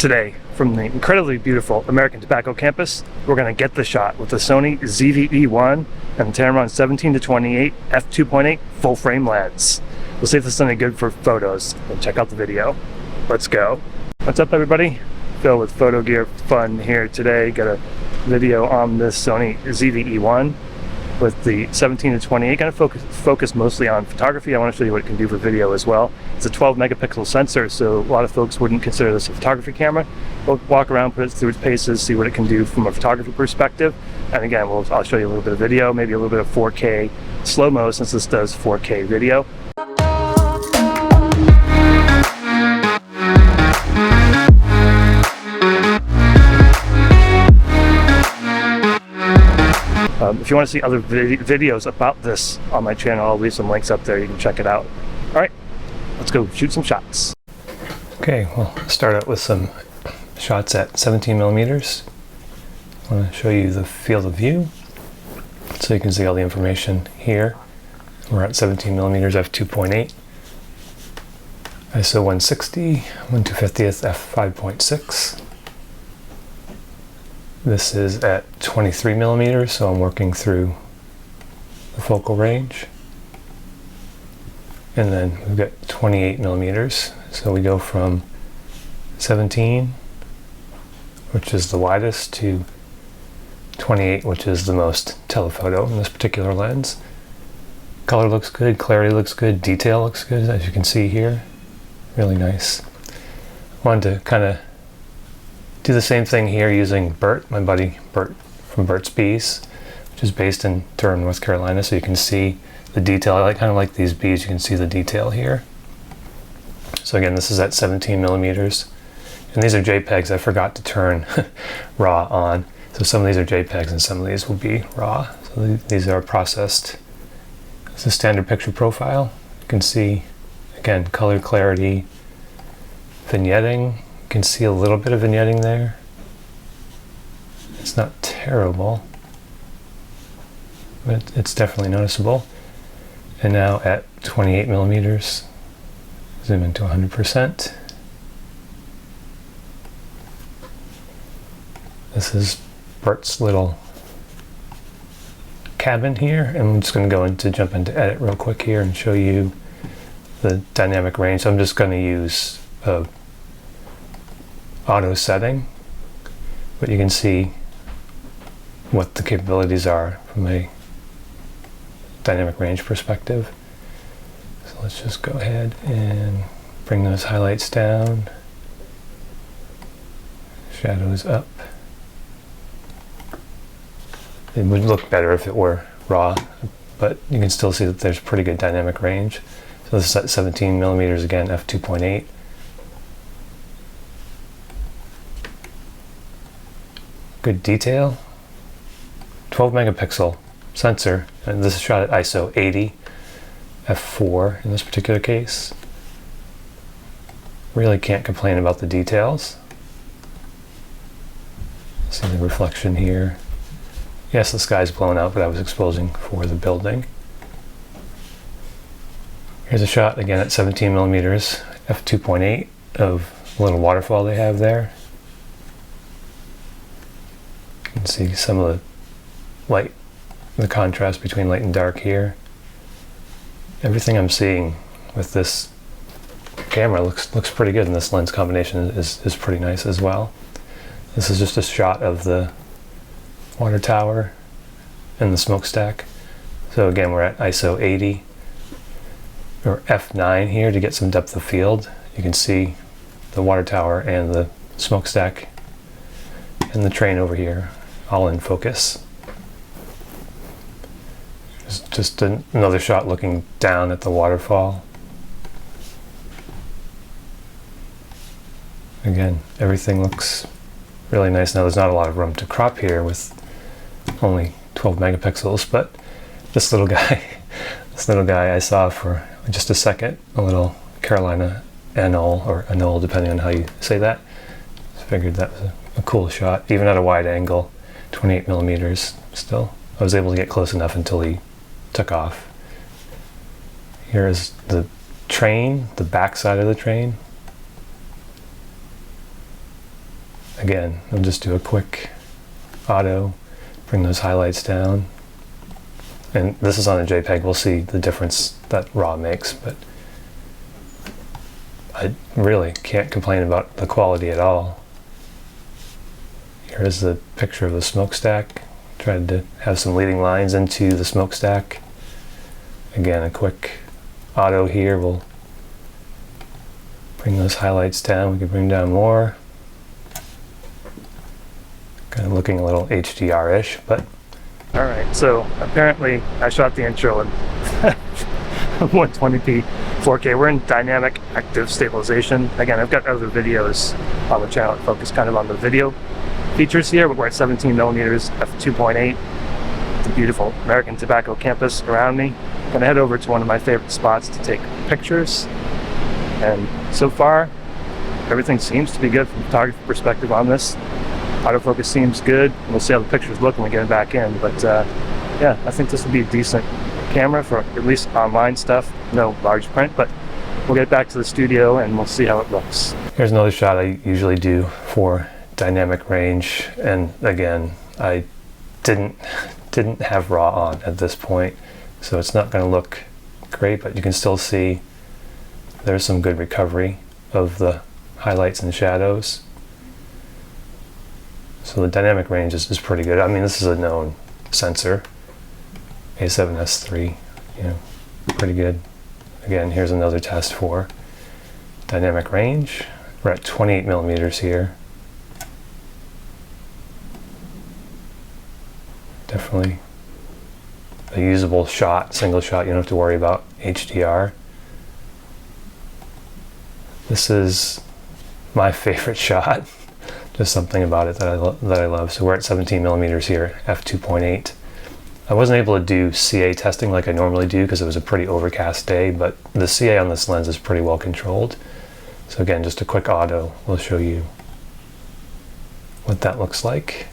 Today, from the incredibly beautiful American Tobacco campus, we're going to get the shot with the Sony ZV-E1 and the Tamron 17-28 f2.8 full-frame lens. We'll see if this is any good for photos, and check out the video. Let's go. What's up, everybody? Phil with Photo Gear Fun here today. Got a video on this Sony ZV-E1 with the 17-28. Kind of focus mostly on photography. I want to show you what it can do for video as well. It's a 12 megapixel sensor, so a lot of folks wouldn't consider this a photography camera. We'll walk around, put it through its paces, see what it can do from a photography perspective. And again, I'll show you a little bit of video, maybe a little bit of 4K slow-mo, since this does 4K video. If you want to see other videos about this on my channel, I'll leave some links up there. You can check it out. All right, let's go shoot some shots. Okay, well, start out with some shots at 17 millimeters. I want to show you the field of view so you can see all the information here. We're at 17 millimeters f2.8, ISO 160, 1/250th f5.6. This is at 23 millimeters, so I'm working through the focal range. And then we've got 28 millimeters, so we go from 17, which is the widest, to 28, which is the most telephoto in this particular lens. Color looks good, clarity looks good, detail looks good, as you can see here. Really nice. Wanted to kind of do the same thing here using Bert, my buddy Bert from Burt's Bees, which is based in Durham, North Carolina, so you can see the detail. I kind of like these bees, you can see the detail here. So again, this is at 17 millimeters, and these are JPEGs. I forgot to turn RAW on, so some of these are JPEGs and some of these will be RAW. So these are processed. It's a standard picture profile. You can see, again, color, clarity, vignetting. You can see a little bit of vignetting there. It's not terrible, but it's definitely noticeable. And now at 28 millimeters, zoom into 100%. This is Bert's little cabin here, and I'm just going to go into jump into edit real quick here and show you the dynamic range. So I'm just going to use a auto setting, but you can see what the capabilities are from a dynamic range perspective. So let's just go ahead and bring those highlights down, shadows up. It would look better if it were raw, but you can still see that there's pretty good dynamic range. So this is at 17 millimeters again, f2.8. Good detail. 12 megapixel sensor, and this is shot at ISO 80 f4 in this particular case. Really can't complain about the details. See the reflection here. Yes, the sky's blown out, but I was exposing for the building. Here's a shot again at 17 millimeters f2.8 of a little waterfall they have there. You can see some of the light, the contrast between light and dark here. Everything I'm seeing with this camera looks pretty good, and this lens combination is pretty nice as well. This is just a shot of the water tower and the smokestack. So again, we're at ISO 80 or f9 here to get some depth of field. You can see the water tower and the smokestack and the train over here all in focus. Just another shot looking down at the waterfall. Again, everything looks really nice. Now there's not a lot of room to crop here with only 12 megapixels, but this little guy, I saw for just a second, a little Carolina anole, or anole depending on how you say that. So I figured that was a cool shot, even at a wide angle, 28 millimeters still. I was able to get close enough until he took off. Here is the train, the back side of the train. Again, we'll just do a quick auto, bring those highlights down. And this is on a JPEG. We'll see the difference that RAW makes, but I really can't complain about the quality at all. Here is the picture of the smokestack. Tried to have some leading lines into the smokestack. Again, a quick auto here will bring those highlights down. We can bring down more. Kind of looking a little HDR-ish, but alright, so apparently I shot the intro in 120p 4K. We're in dynamic active stabilization. Again, I've got other videos on the channel that focus kind of on the video features here, but we're at 17mm f2.8. It's a beautiful American Tobacco campus around me. I'm gonna head over to one of my favorite spots to take pictures. And so far, everything seems to be good from a photography perspective on this. Autofocus seems good. We'll see how the pictures look when we get it back in. But yeah, I think this would be a decent camera for at least online stuff. No large print, but we'll get back to the studio and we'll see how it looks. Here's another shot I usually do for dynamic range. And again, I didn't have RAW on at this point, so it's not going to look great, but you can still see there's some good recovery of the highlights and shadows. So the dynamic range is pretty good. I mean, this is a known sensor, A7S3, you know, pretty good. Again, here's another test for dynamic range. We're at 28mm here. Definitely a usable shot, single shot. You don't have to worry about HDR. This is my favorite shot. Just something about it that I love. So we're at 17mm here, f2.8. I wasn't able to do CA testing like I normally do because it was a pretty overcast day, but the CA on this lens is pretty well controlled. So again, just a quick auto will show you what that looks like.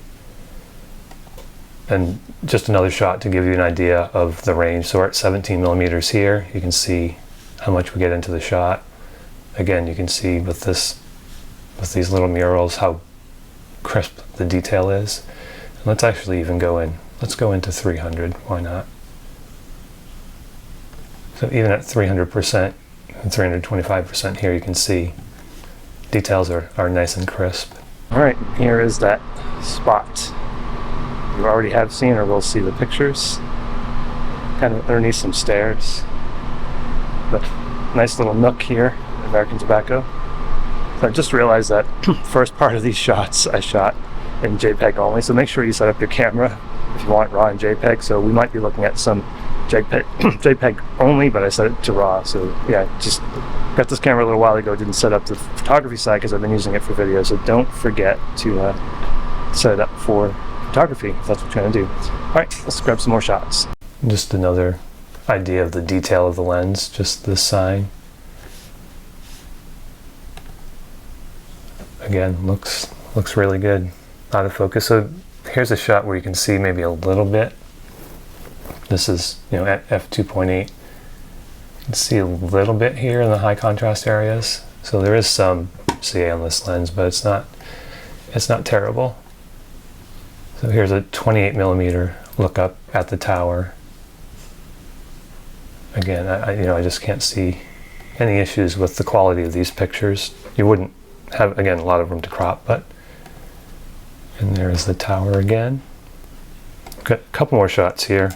And just another shot to give you an idea of the range. So we're at 17mm here. You can see how much we get into the shot. Again, you can see with these little murals how crisp the detail is. And let's actually even go in. Let's go into 300. Why not? So even at 300% and 325% here, you can see details are nice and crisp. All right, here is that spot you already have seen, or will see the pictures. Kind of underneath some stairs. But nice little nook here, American Tobacco. So I just realized that first part of these shots I shot in JPEG only, so make sure you set up your camera if you want RAW and JPEG. So we might be looking at some JPEG only, but I set it to RAW. So yeah, just got this camera a little while ago, didn't set up the photography side because I've been using it for video, so don't forget to set it up for photography if that's what you're trying to do. Alright, let's grab some more shots. Just another idea of the detail of the lens, just this sign. Again, looks really good out of focus. So here's a shot where you can see maybe a little bit. This is, you know, at f2.8. You can see a little bit here in the high contrast areas. So there is some CA on this lens, but it's not terrible. So here's a 28mm look up at the tower. Again, I just can't see any issues with the quality of these pictures. You wouldn't have, again, a lot of room to crop, but and there's the tower again. Got a couple more shots here.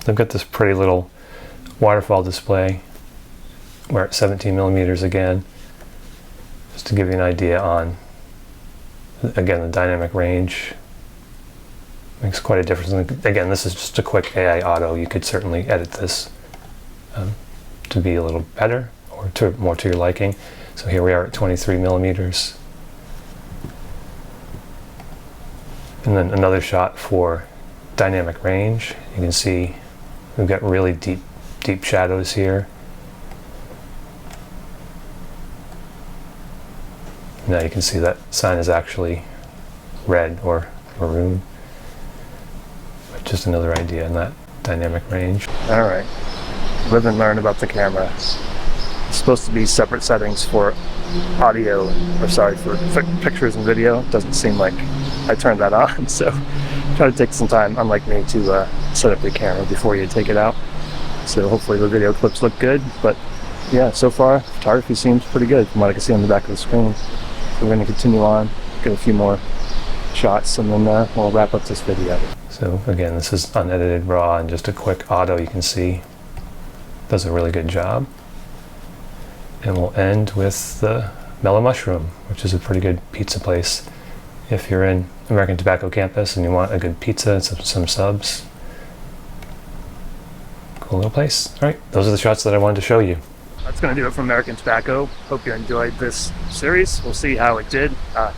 I've got this pretty little waterfall display. We're at 17mm again, just to give you an idea on, again, the dynamic range. Makes quite a difference. And again, this is just a quick AI auto. You could certainly edit this to be a little better or more to your liking. So here we are at 23mm. And then another shot for dynamic range. You can see we've got really deep shadows here. Now you can see that sign is actually red or maroon. But just another idea in that dynamic range. All right, live and learn about the camera. supposed to be separate settings for audio, or sorry, for pictures and video. It doesn't seem like I turned that on, so try to take some time, unlike me, to set up the camera before you take it out. So hopefully the video clips look good, but yeah, so far photography seems pretty good from what I can see on the back of the screen. So we're going to continue on, get a few more shots, and then we'll wrap up this video. So again, this is unedited raw and just a quick auto. You can see does a really good job. And we'll end with the Mellow Mushroom, which is a pretty good pizza place. If you're in American Tobacco campus and you want a good pizza and some subs, cool little place. All right, those are the shots that I wanted to show you. That's going to do it from American Tobacco. Hope you enjoyed this series. We'll see how it did.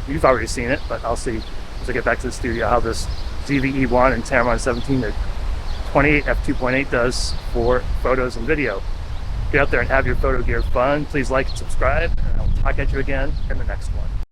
You've already seen it, but I'll see as I get back to the studio how this ZV-E1 and Tamron 17 to 28 f2.8 does for photos and video. Get out there and have your photo gear fun. Please like and subscribe, and I'll talk at you again in the next one.